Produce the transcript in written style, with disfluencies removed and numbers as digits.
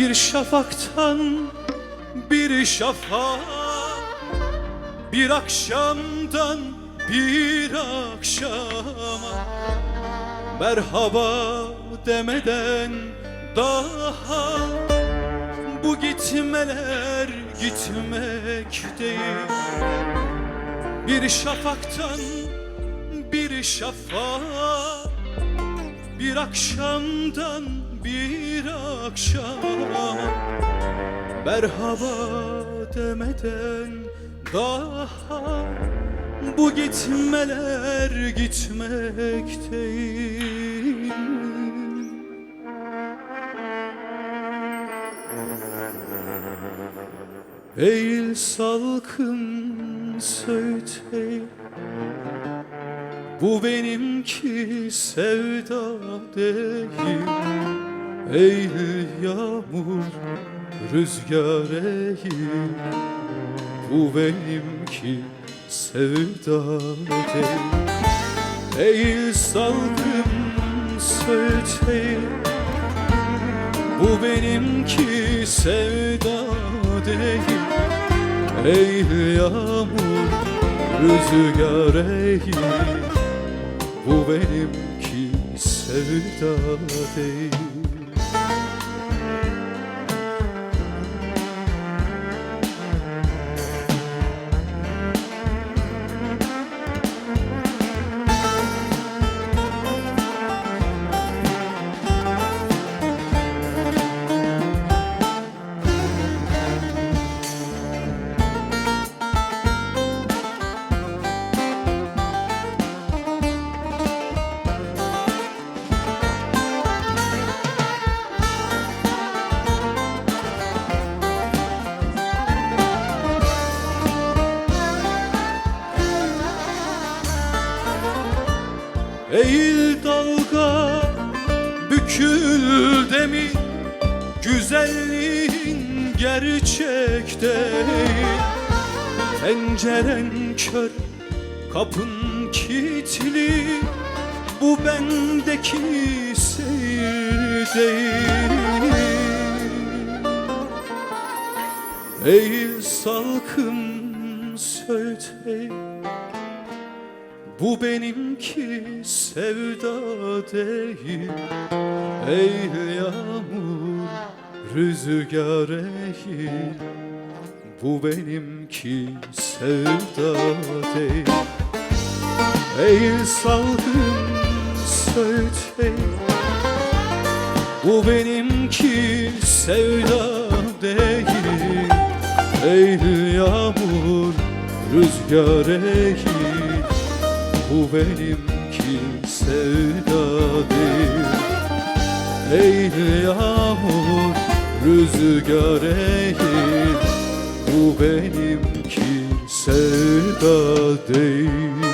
Bir şafaktan bir şafağa, bir akşamdan bir akşama, merhaba demeden daha bu gitmeler gitmek değil. Bir şafaktan bir şafağa, bir akşamdan bir akşama, merhaba demeden daha bu gitmeler gitmek değil. Eğil salkım söğüt eğil, bu benimki sevda değil. Eğil yağmur rüzgar eğil, bu benimki sevda değil. Eğil salkım söğüt eğil, bu benimki sevda değil. Eğil yağmur rüzgar eğil, bu benimki sevda değil. Eğil dalga, bükül demir, güzelliğin gerçek değil. Penceren kör, kapın kilitli, bu bendeki seyir değil. Eğil salkım söğüt eğil, bu benimki sevda değil. Eğil yağmur rüzgar eğil, bu benimki sevda değil. Eğil salkım söğüt eğil, bu benimki sevda değil. Eğil yağmur rüzgar eğil, bu benimki sevda değil. Eğil yağmur rüzgar eğil, bu benimki sevda değil.